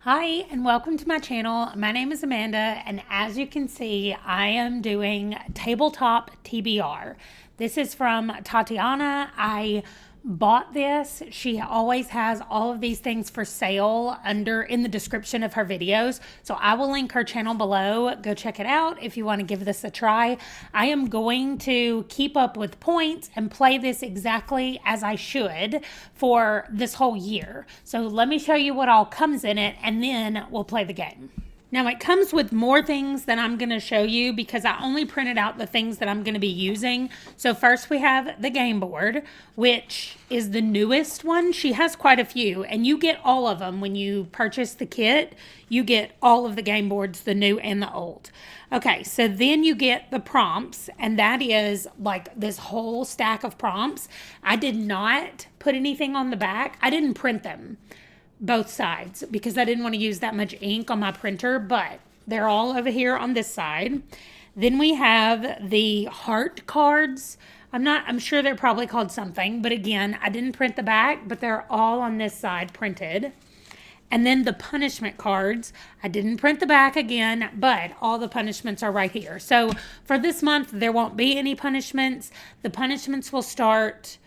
Hi and welcome to my channel. My name is Amanda and as you can see I am doing tabletop TBR. This is from Tatiana. I bought this. She always has all of these things for sale in the description of her videos. So I will link her channel below. Go check it out if you want to give this a try. I am going to keep up with points and play this exactly as I should for this whole year. So let me show you what all comes in it and then we'll play the game. Now it comes with more things than I'm going to show you because I only printed out the things that I'm going to be using. So first we have the game board, which is the newest one. She has quite a few and you get all of them when you purchase the kit. You get all of the game boards, the new and the old. Okay, so then you get the prompts, and that is like this whole stack of prompts. I did not put anything on the back. I didn't print them both sides because I didn't want to use that much ink on my printer, but they're all over here on this side. Then we have the heart cards. I'm sure they're probably called something, but again, I didn't print the back, but they're all on this side printed. And then the punishment cards, I didn't print the back again, but all the punishments are right here. So for this month, there won't be any punishments. The punishments will start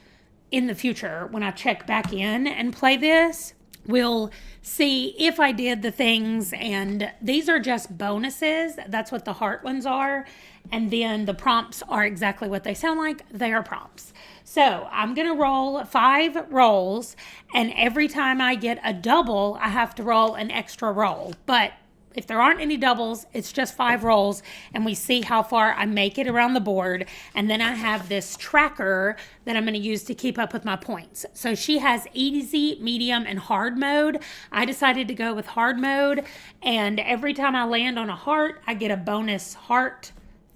in the future when I check back in and play this. We'll see if I did the things, and these are just bonuses. That's what the heart ones are. And then the prompts are exactly what they sound like. They are prompts. So I'm going to roll 5 rolls, and every time I get a double, I have to roll an extra roll. But if there aren't any doubles, it's just 5 rolls, and we see how far I make it around the board. And then I have this tracker that I'm going to use to keep up with my points. So she has easy, medium, and hard mode. I decided to go with hard mode, and every time I land on a heart, I get a bonus heart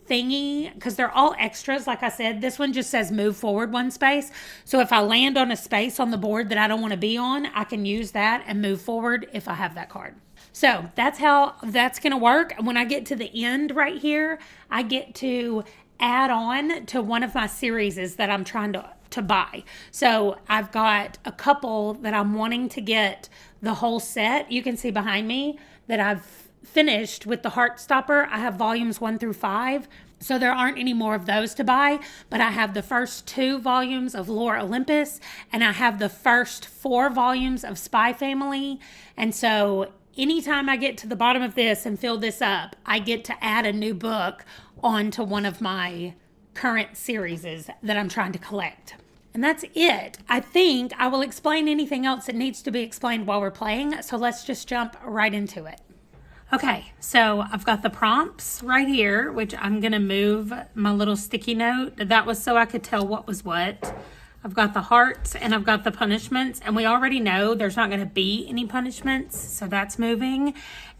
thingy because they're all extras. Like I said, this one just says move forward 1 space. So if I land on a space on the board that I don't want to be on, I can use that and move forward if I have that card. So that's how that's going to work. When I get to the end right here, I get to add on to one of my series that I'm trying to buy. So I've got a couple that I'm wanting to get the whole set. You can see behind me that I've finished with the Heartstopper. I have volumes 1 through 5. So there aren't any more of those to buy, but I have the first 2 volumes of Lore Olympus, and I have the first 4 volumes of Spy Family. And so anytime I get to the bottom of this and fill this up, I get to add a new book onto one of my current series that I'm trying to collect. And that's it. I think I will explain anything else that needs to be explained while we're playing. So let's just jump right into it. Okay, so I've got the prompts right here, which I'm going to move my little sticky note. That was so I could tell what was what. I've got the hearts and I've got the punishments, and we already know there's not going to be any punishments, so that's moving.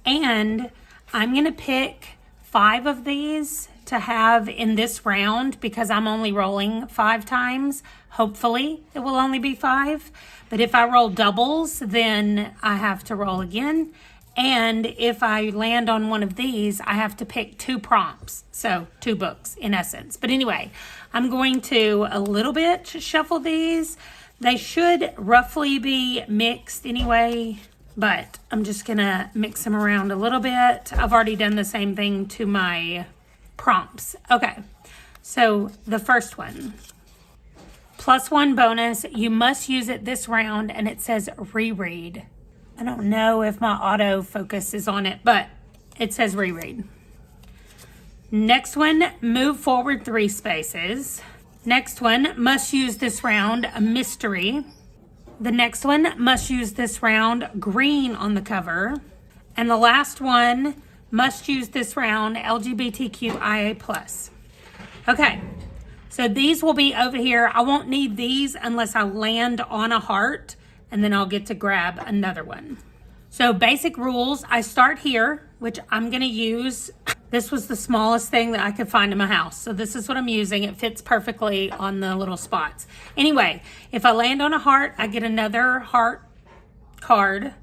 And I'm going to pick 5 of these to have in this round because I'm only rolling 5 times. Hopefully it will only be 5, but if I roll doubles, then I have to roll again. And if I land on one of these, I have to pick 2 prompts. So 2 books in essence. But anyway, I'm going to a little bit shuffle these. They should roughly be mixed anyway, but I'm just gonna mix them around a little bit. I've already done the same thing to my prompts. Okay, so the first one. +1 bonus, you must use it this round, and it says reread. I don't know if my autofocus is on it, but it says reread. Next one, move forward 3 spaces. Next one, must use this round, a mystery. The next one, must use this round, green on the cover. And the last one, must use this round, LGBTQIA+. Okay, so these will be over here. I won't need these unless I land on a heart, and then I'll get to grab another one. So basic rules, I start here, which I'm gonna use. This was the smallest thing that I could find in my house. So this is what I'm using. It fits perfectly on the little spots. Anyway, if I land on a heart, I get another heart card.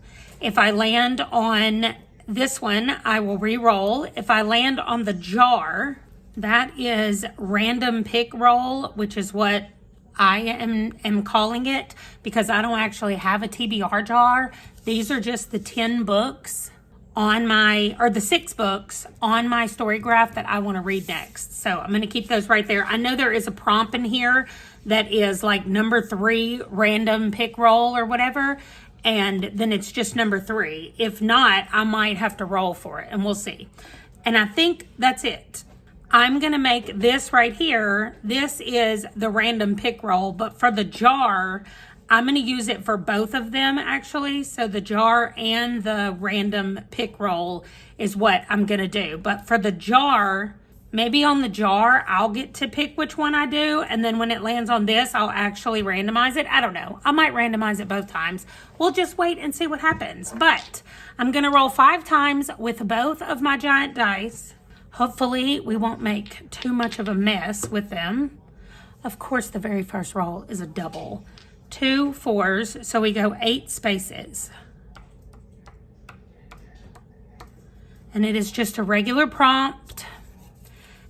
If I land on this one, I will re-roll. If I land on the jar, that is random pick roll, which is what I am calling it because I don't actually have a TBR jar. These are just the 10 books on my, or the 6 books on my storygraph that I want to read next. So I'm going to keep those right there. I know there is a prompt in here that is like number 3, random pick roll or whatever. And then it's just number 3. If not, I might have to roll for it and we'll see. And I think that's it. I'm going to make this right here. This is the random pick roll, but for the jar, I'm going to use it for both of them actually. So the jar and the random pick roll is what I'm going to do. But for the jar, maybe on the jar, I'll get to pick which one I do. And then when it lands on this, I'll actually randomize it. I don't know. I might randomize it both times. We'll just wait and see what happens. But I'm going to roll 5 times with both of my giant dice. Hopefully we won't make too much of a mess with them. Of course, the very first roll is a double. 2 4s, so we go 8 spaces. And it is just a regular prompt.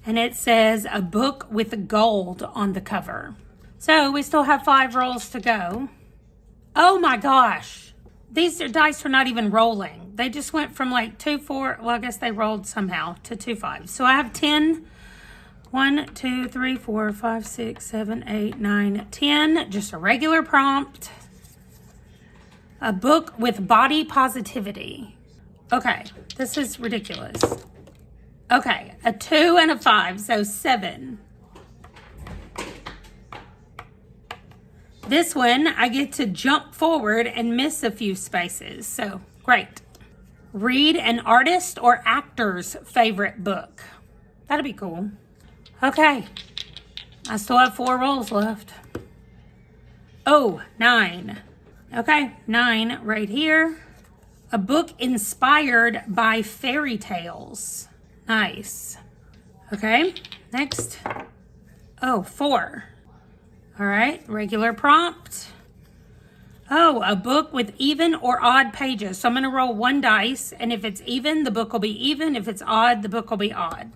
And it says a book with gold on the cover. So we still have 5 rolls to go. Oh my gosh. These dice are not even rolling. They just went from like 2 4, well, I guess they rolled somehow to 2 5s. So I have 10. 1 2 3 4 5 6 7 8 9 10. Just a regular prompt. A book with body positivity. Okay, this is ridiculous. Okay, a 2 and a 5, so 7. This one, I get to jump forward and miss a few spaces, so great. Read an artist or actor's favorite book. That'd be cool. Okay, I still have 4 rolls left. Oh, 9. Okay, 9 right here. A book inspired by fairy tales. Nice. Okay, next. Oh, 4. All right, regular prompt. Oh, a book with even or odd pages. So I'm going to roll 1 dice, and if it's even, the book will be even. If it's odd, the book will be odd.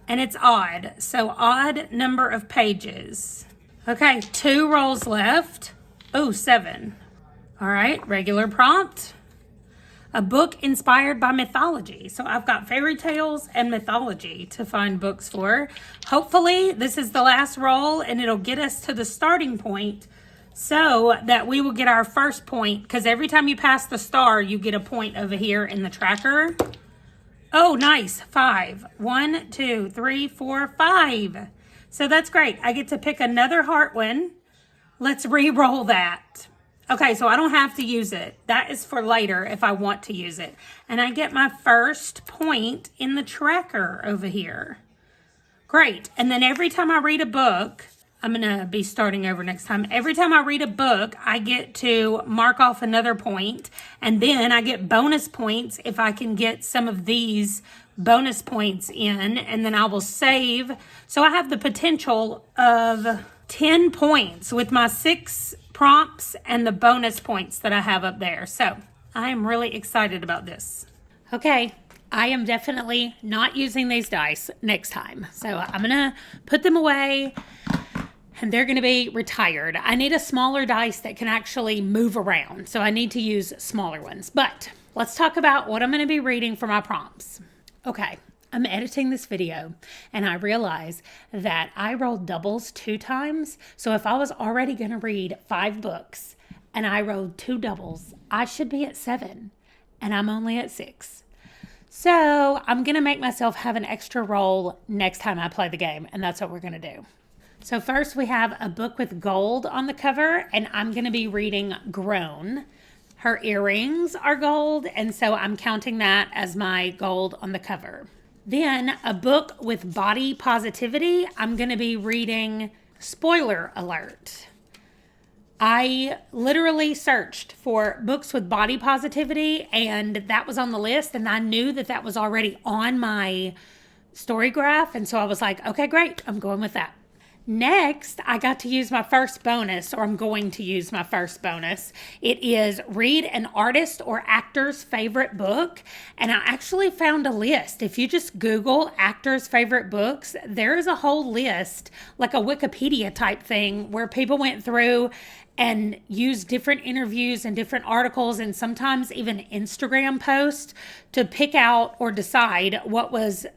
And it's odd, so odd number of pages. Okay, 2 rolls left. Oh, 7. All right, regular prompt. A book inspired by mythology. So I've got fairy tales and mythology to find books for. Hopefully this is the last roll and it'll get us to the starting point so that we will get our first point, because every time you pass the star, you get a point over here in the tracker. Oh, nice. 5. 1, 2, 3, 4, 5. So that's great. I get to pick another heart one. Let's re-roll that. Okay, so I don't have to use it. That is for later if I want to use it. And I get my first point in the tracker over here. Great. And then every time I read a book, I'm going to be starting over next time. Every time I read a book, I get to mark off another point. And then I get bonus points if I can get some of these bonus points in. And then I will save. So I have the potential of 10 points with my 6 prompts and the bonus points that I have up there. So I am really excited about this. Okay, I am definitely not using these dice next time. So I'm gonna put them away and they're gonna be retired. I need a smaller dice that can actually move around. So I need to use smaller ones. But let's talk about what I'm gonna be reading for my prompts. Okay. I'm editing this video and I realize that I rolled doubles 2 times. So if I was already going to read 5 books and I rolled 2 doubles, I should be at 7 and I'm only at 6. So I'm going to make myself have an extra roll next time I play the game, and that's what we're going to do. So first we have a book with gold on the cover, and I'm going to be reading Grown. Her earrings are gold, and so I'm counting that as my gold on the cover. Then a book with body positivity. I'm going to be reading, spoiler alert, I literally searched for books with body positivity and that was on the list, and I knew that that was already on my story graph. And so I was like, okay, great. I'm going with that. Next, I got to use my first bonus, or I'm going to use my first bonus. It is read an artist or actor's favorite book. And I actually found a list. If you just Google actors' favorite books, there is a whole list, like a Wikipedia type thing, where people went through and used different interviews and different articles and sometimes even Instagram posts to pick out or decide what was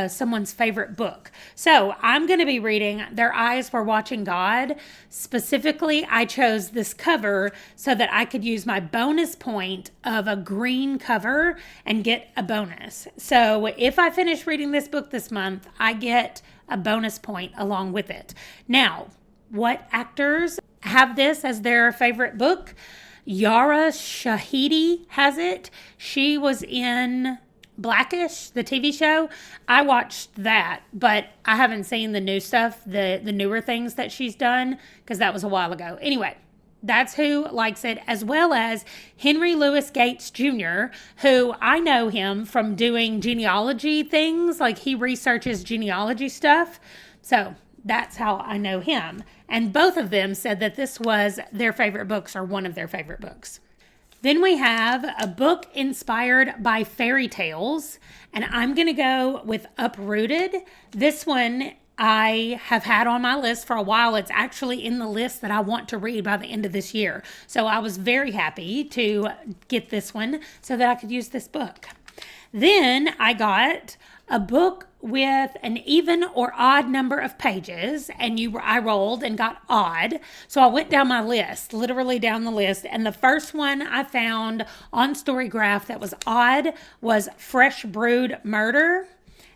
someone's favorite book. So I'm going to be reading Their Eyes Were Watching God. Specifically, I chose this cover so that I could use my bonus point of a green cover and get a bonus. So if I finish reading this book this month, I get a bonus point along with it. Now, what actors have this as their favorite book? Yara Shahidi has it. She was in Blackish, the TV show. I watched that, but I haven't seen the new stuff, the newer things that she's done, because that was a while ago. Anyway, that's who likes it, as well as Henry Louis Gates Jr., who I know him from doing genealogy things, like he researches genealogy stuff. So that's how I know him. And both of them said that this was their favorite books, or one of their favorite books. Then we have a book inspired by fairy tales, and I'm going to go with Uprooted. This one I have had on my list for a while. It's actually in the list that I want to read by the end of this year. So I was very happy to get this one so that I could use this book. Then I got a book with an even or odd number of pages, and I rolled and got odd. So I went down my list, literally down the list, and the first one I found on Storygraph that was odd was Fresh Brewed Murder.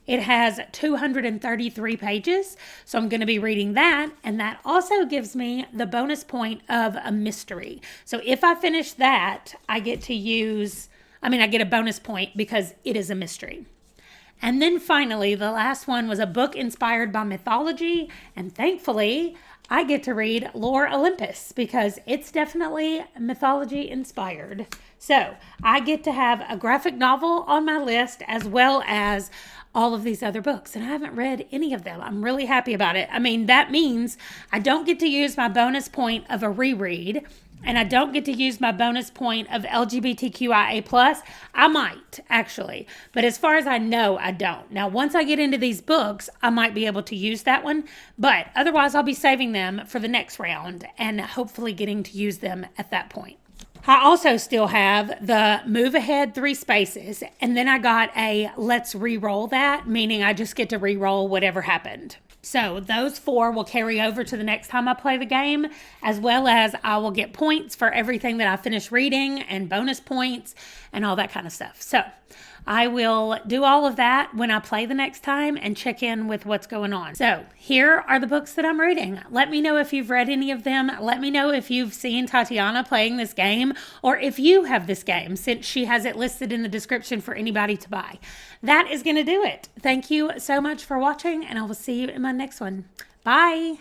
It has 233 pages, so I'm going to be reading that, and that also gives me the bonus point of a mystery. So if I finish that, I get a bonus point because it is a mystery. And then finally, the last one was a book inspired by mythology, and thankfully, I get to read Lore Olympus because it's definitely mythology inspired. So I get to have a graphic novel on my list as well as all of these other books, and I haven't read any of them. I'm really happy about it. I mean, that means I don't get to use my bonus point of a reread, and I don't get to use my bonus point of LGBTQIA+. I might, actually. But as far as I know, I don't. Now, once I get into these books, I might be able to use that one. But otherwise, I'll be saving them for the next round and hopefully getting to use them at that point. I also still have the move ahead 3 spaces. And then I got a let's re-roll that, meaning I just get to re-roll whatever happened. So those 4 will carry over to the next time I play the game, as well as I will get points for everything that I finish reading and bonus points and all that kind of stuff. So I will do all of that when I play the next time and check in with what's going on. So here are the books that I'm reading. Let me know if you've read any of them. Let me know if you've seen Tatiana playing this game, or if you have this game, since she has it listed in the description for anybody to buy. That is going to do it. Thank you so much for watching, and I will see you in my next one. Bye.